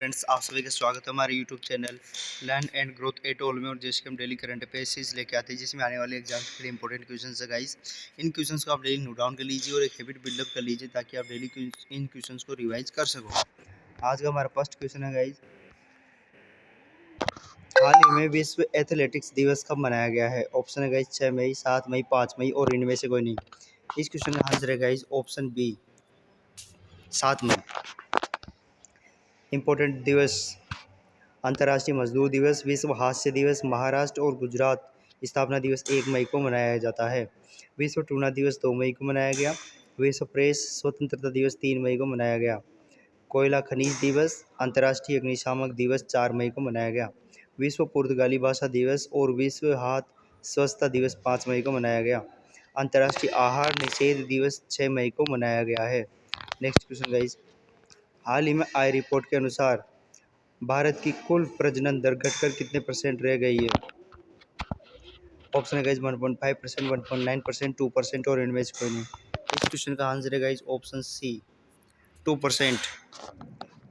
Friends, आप सभी का स्वागत है हमारे YouTube channel learn and growth at all में। और जैसे कि हम डेली करंट अफेयर्स लेके आते हैं जिसमें आने वाले एग्जाम के लिए इंपॉर्टेंट क्वेश्चन है गाइस। इन क्वेश्चंस को आप डेली नोट डाउन कर लीजिए और एक हैबिट बिल्डअप कर लीजिए ताकि आप डेली इन क्वेश्चंस को रिवाइज कर सको। आज का हमारा फर्स्ट क्वेश्चन है गाइस, हाल ही में विश्व एथलेटिक्स दिवस कब मनाया गया है? ऑप्शन है गाइस 6 मई, 7 मई, 5 मई और इनमें से कोई नहीं। इस क्वेश्चन का आंसर है गाइस ऑप्शन बी, 7 मई। इंपॉर्टेंट दिवस: अंतर्राष्ट्रीय मजदूर दिवस, विश्व हास्य दिवस, महाराष्ट्र और गुजरात स्थापना दिवस 1 मई को मनाया जाता है। विश्व टूना दिवस 2 मई को मनाया गया। विश्व प्रेस स्वतंत्रता दिवस 3 मई को मनाया गया। कोयला खनिज दिवस, अंतर्राष्ट्रीय अग्निशामक दिवस 4 मई को मनाया गया। विश्व पुर्तगाली भाषा दिवस और विश्व हाथ स्वच्छता दिवस 5 मई को मनाया गया। अंतर्राष्ट्रीय आहार निषेध दिवस 6 मई को मनाया गया है। नेक्स्ट क्वेश्चन गाइस, हाल ही में आई रिपोर्ट के अनुसार भारत की कुल प्रजनन दर घटकर कितने % रह गई है? ऑप्शन है गाइस 1.5%, 1.9%, 2% और इनमें से कोई नहीं। इस क्वेश्चन का आंसर है गाइस ऑप्शन सी, 2%।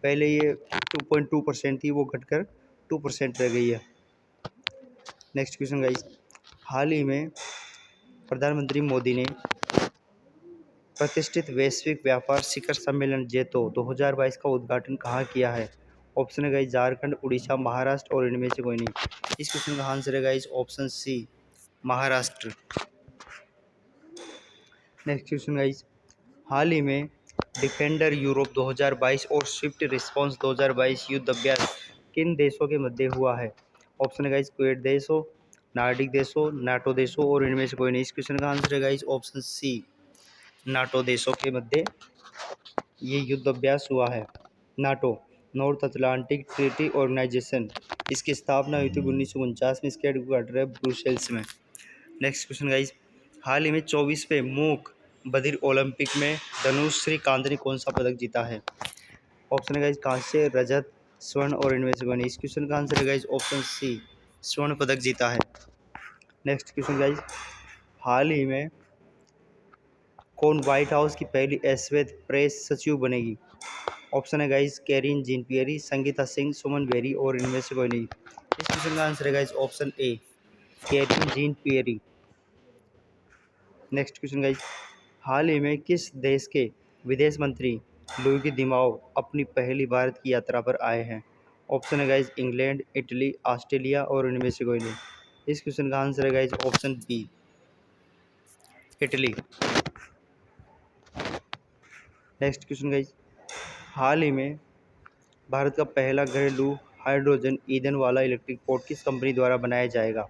पहले ये 2.2% थी, वो घटकर 2% रह गई है। नेक्स्ट क्वेश्चन गाइस, हाल ही में प्रधानमंत्री मोदी ने प्रतिष्ठित वैश्विक व्यापार शिखर सम्मेलन जेतो 2022 का उद्घाटन कहाँ किया है? ऑप्शन है गाइस झारखंड, उड़ीसा, महाराष्ट्र और इनमें से कोई नहीं। इस क्वेश्चन का आंसर है guys option C, Maharashtra. Next question guys, हाल ही में डिफेंडर यूरोप 2022 और स्विफ्ट रिस्पॉन्स 2022 युद्ध अभ्यास किन देशों के मध्य हुआ है? ऑप्शन है गाइस क्वेट देशों, नार्डिक देशों, नाटो देशों और इनमें से कोई नहीं। इस क्वेश्चन का आंसर है गाइस ऑप्शन सी, नाटो देशों के मध्य ये युद्ध अभ्यास हुआ है। NATO, North Atlantic Treaty Organization, इसकी स्थापना हुई थी 1949 में। इसके हेडक्वार्टर है ब्रुसेल्स में। नेक्स्ट क्वेश्चन गाइस, हाल ही में 24वें मूक बधिर ओलंपिक में धनुष श्रीकांत ने कौन सा पदक जीता है? ऑप्शन है गाइस कांस्य, रजत, स्वर्ण और इनमें से कोई नहीं। इस क्वेश्चन का आंसर है गाइस ऑप्शन सी, स्वर्ण पदक जीता है। नेक्स्ट क्वेश्चन गाइस, हाल ही में कौन व्हाइट हाउस की पहली श्वेत प्रेस सचिव बनेगी? ऑप्शन है गाइस कैरिन जीन पियरी, संगीता सिंह, सुमन बेरी और इनमें से कोई नहीं। इस क्वेश्चन का आंसर है guys option A, Karine Jean Pierre. Next question guys, हाल ही में किस देश के विदेश मंत्री लुइगी दिमाओ अपनी पहली भारत की यात्रा पर आए हैं? ऑप्शन है गाइस इंग्लैंड, इटली, ऑस्ट्रेलिया और इनमें से कोई नहीं। इस क्वेश्चन का आंसर है guys option B, Italy. Next question guys, हाल ही में भारत का पहला घरेलू हाइड्रोजन ईंधन वाला इलेक्ट्रिक पोर्ट किस कंपनी द्वारा बनाया जाएगा?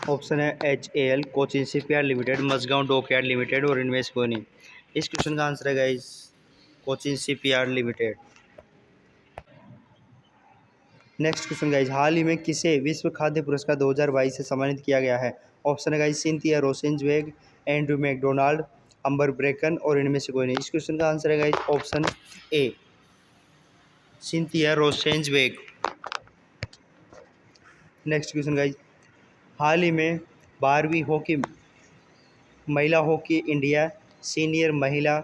ऑप्शन है HAL, Cochin shipyard Limited, Mazagon Dockyard Limited और इनमें से कोई नहीं। इस क्वेश्चन का आंसर है guys Cochin shipyard limited. Next question guys, हाल ही में किसे विश्व खाद्य पुरस्कार 2022 से सम्मानित किया गया है? ऑप्शन है गाइस सिंथिया रोसेंजवेग, एंड्रू मैकडोनाल्ड, अंबर ब्रेकन और इनमें से कोई नहीं। इस क्वेश्चन का आंसर है guys option A, Cynthia Rosenzweig. Next question guys, हाल ही में 12वीं महिला हॉकी इंडिया सीनियर महिला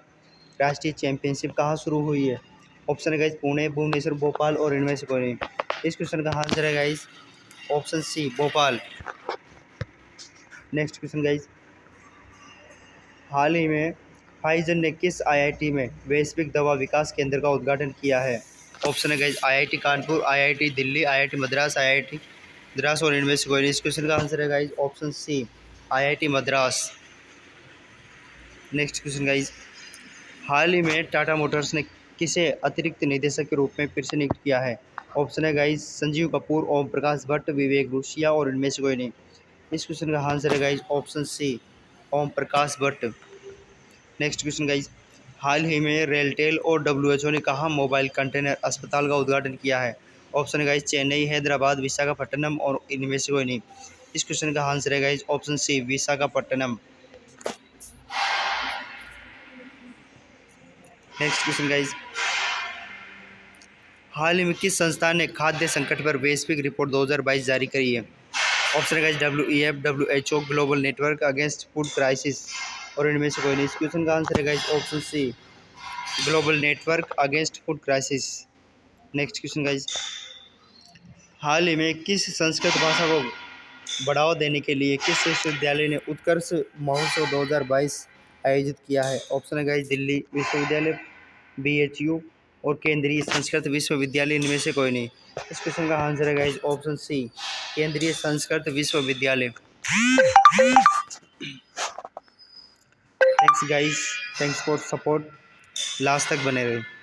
राष्ट्रीय चैंपियनशिप कहाँ शुरू हुई है? ऑप्शन है गाइस पुणे, भुवनेश्वर, भोपाल और इनमें से कोई नहीं। इस क्वेश्चन का आंसर है guys option C, Bhopal. Next question guys, हाल ही में फाइजर ने किस IIT में वैश्विक दवा विकास केंद्र का उद्घाटन किया है? ऑप्शन है guys IIT Kanpur, IIT Delhi, IIT Madras, IIT Madras और इनमें से कोई नहीं। इस क्वेश्चन का आंसर है guys option C, IIT Madras. Next question guys, हाल ही में टाटा मोटर्स ने किसे अतिरिक्त निदेशक के रूप में फिर से नियुक्त किया है? ऑप्शन है गाइस संजीव कपूर, ओम प्रकाश भट्ट, विवेक रूसिया और इनमें से कोई नहीं। इस क्वेश्चन का आंसर है गाइस ऑप्शन सी, Om Prakash Bhatt. Next question guys, हाल ही में रेलटेल और WHO ने कहाँ मोबाइल कंटेनर अस्पताल का उद्घाटन किया है? ऑप्शन है गाइस चेन्नई, हैदराबाद, विशाखापट्टनम और इनमें से कोई नहीं। इस क्वेश्चन का आंसर है guys option C, Visakhapatnam. Next question guys, हाल ही में किस संस्थान ने खाद्य संकट पर वैश्विक रिपोर्ट 2022 जारी करी है? ऑप्शन है guys WEF, WHO, global network against food crisis और इनमें से कोई नहीं। इस क्वेश्चन का आंसर है guys option C, global network against food crisis. Next question guys, हाल ही में किस संस्कृत भाषा को बढ़ावा देने के लिए किस विश्वविद्यालय ने उत्कर्ष महोत्सव 2022 आयोजित किया है? ऑप्शन है गाइज दिल्ली विश्वविद्यालय, BHU और केंद्रीय संस्कृत विश्वविद्यालय, इनमें से कोई नहीं। इस क्वेश्चन का आंसर है गाइज ऑप्शन सी, केंद्रीय संस्कृत विश्वविद्यालय। Thanks guys, thanks for support, last तक बने रहे।